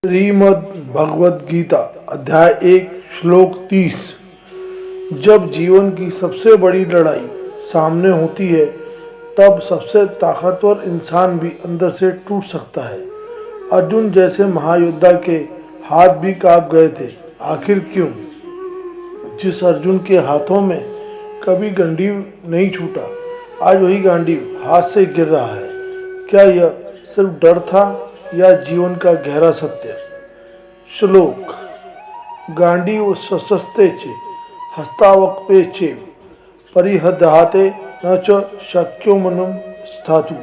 श्रीमद् भगवद गीता अध्याय 1 श्लोक 30। जब जीवन की सबसे बड़ी लड़ाई सामने होती है तब सबसे ताकतवर इंसान भी अंदर से टूट सकता है। अर्जुन जैसे महायोद्धा के हाथ भी कांप गए थे। आखिर क्यों? जिस अर्जुन के हाथों में कभी गांडीव नहीं छूटा, आज वही गांडीव हाथ से गिर रहा है। क्या यह सिर्फ डर था या जीवन का गहरा सत्य? श्लोक। गांडीव शस्ते चे हस्तावक्पे चे परिहदहाते न च शक्यो मनुम स्थातु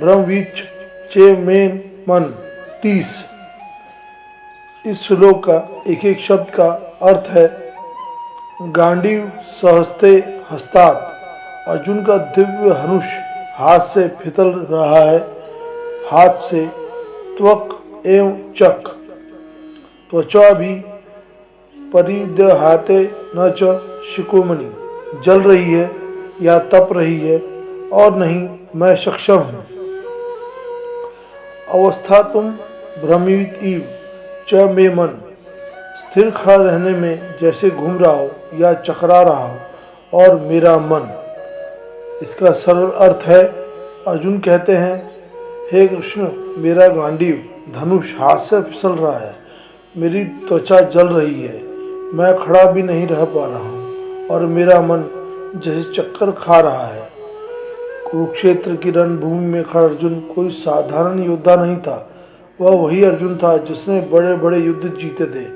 ब्रह्मवीच चे मेन मन। 30। इस श्लोक का एक एक शब्द का अर्थ है गांडीव सहस्ते हस्तात। अर्जुन का दिव्य धनुष हाथ से फिसल रहा है। हाथ से त्वक एवं चक त्वचा भी परिदहाते न च शिकोमणि जल रही है या तप रही है, और नहीं मैं सक्षम हूँ। अवस्था तुम भ्रमित इव च मे मन। स्थिर खड़ा रहने में जैसे घूम रहा हो या चकरा रहा हो और मेरा मन। इसका सरल अर्थ है, अर्जुन कहते हैं, हे कृष्ण, मेरा गांडीव धनुष हाथ से फिसल रहा है, मेरी त्वचा जल रही है, मैं खड़ा भी नहीं रह पा रहा हूँ और मेरा मन जैसे चक्कर खा रहा है। कुरुक्षेत्र की रणभूमि में खड़ा अर्जुन कोई साधारण योद्धा नहीं था। वह वही अर्जुन था जिसने बड़े बड़े युद्ध जीते थे,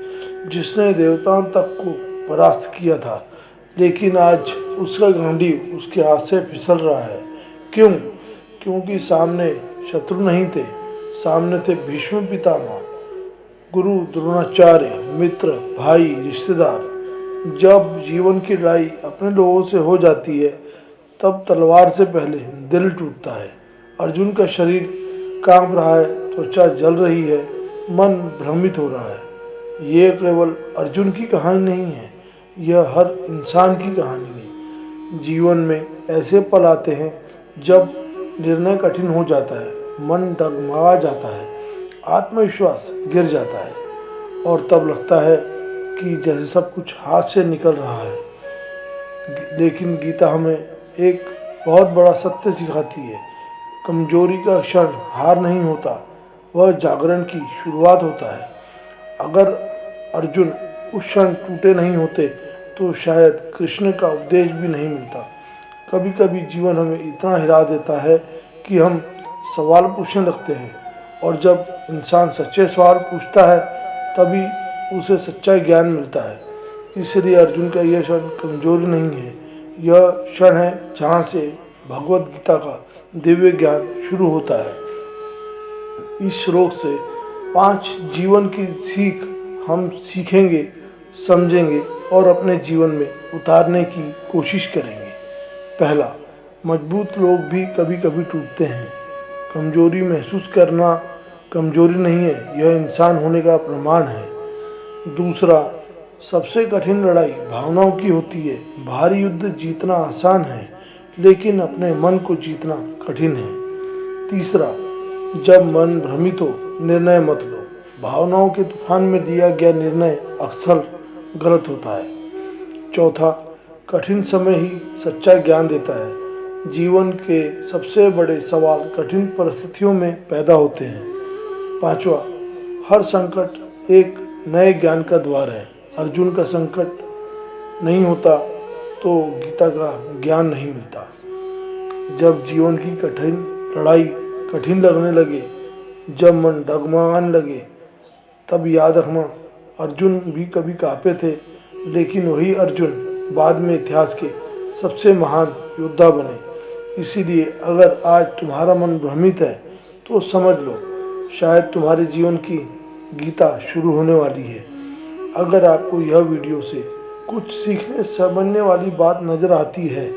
जिसने देवताओं तक को परास्त किया था। लेकिन आज उसका गांडीव उसके हाथ से फिसल रहा है। क्यों? क्योंकि सामने शत्रु नहीं थे, सामने थे भीष्म पितामह, गुरु द्रोणाचार्य, मित्र, भाई, रिश्तेदार। जब जीवन की लड़ाई अपने लोगों से हो जाती है तब तलवार से पहले दिल टूटता है। अर्जुन का शरीर कांप रहा है, त्वचा जल रही है, मन भ्रमित हो रहा है। ये केवल अर्जुन की कहानी नहीं है, यह हर इंसान की कहानी है। जीवन में ऐसे पल आते हैं जब निर्णय कठिन हो जाता है, मन डगमगा जाता है, आत्मविश्वास गिर जाता है और तब लगता है कि जैसे सब कुछ हाथ से निकल रहा है। लेकिन गीता हमें एक बहुत बड़ा सत्य सिखाती है। कमजोरी का क्षण हार नहीं होता, वह जागरण की शुरुआत होता है। अगर अर्जुन उस क्षण टूटे नहीं होते तो शायद कृष्ण का उपदेश भी नहीं मिलता। कभी कभी जीवन हमें इतना हिला देता है कि हम सवाल पूछने लगते हैं, और जब इंसान सच्चे सवाल पूछता है तभी उसे सच्चा ज्ञान मिलता है। इसलिए अर्जुन का यह क्षण कमजोरी नहीं है, यह क्षण है जहाँ से भगवद गीता का दिव्य ज्ञान शुरू होता है। इस श्लोक से 5 जीवन की सीख हम सीखेंगे, समझेंगे और अपने जीवन में उतारने की कोशिश करेंगे। पहला, मजबूत लोग भी कभी कभी टूटते हैं। कमजोरी महसूस करना कमजोरी नहीं है, यह इंसान होने का प्रमाण है। दूसरा, सबसे कठिन लड़ाई भावनाओं की होती है। भारी युद्ध जीतना आसान है, लेकिन अपने मन को जीतना कठिन है। तीसरा, जब मन भ्रमित हो निर्णय मत लो। भावनाओं के तूफान में दिया गया निर्णय अक्सर गलत होता है। चौथा, कठिन समय ही सच्चा ज्ञान देता है। जीवन के सबसे बड़े सवाल कठिन परिस्थितियों में पैदा होते हैं। पांचवा, हर संकट एक नए ज्ञान का द्वार है। अर्जुन का संकट नहीं होता तो गीता का ज्ञान नहीं मिलता। जब जीवन की कठिन लड़ाई कठिन लगने लगे, जब मन डगमगाने लगे, तब याद रखना, अर्जुन भी कभी कांपे थे, लेकिन वही अर्जुन बाद में इतिहास के सबसे महान योद्धा बने। इसीलिए अगर आज तुम्हारा मन भ्रमित है तो समझ लो, शायद तुम्हारे जीवन की गीता शुरू होने वाली है। अगर आपको यह वीडियो से कुछ सीखने समझने वाली बात नज़र आती है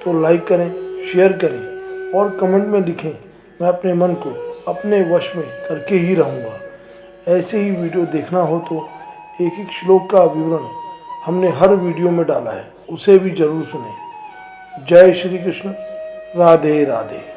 तो लाइक करें, शेयर करें और कमेंट में लिखें। मैं अपने मन को अपने वश में करके ही रहूँगा। ऐसे ही वीडियो देखना हो तो एक एक श्लोक का विवरण हमने हर वीडियो में डाला है, उसे भी जरूर सुनें। जय श्री कृष्ण। राधे राधे।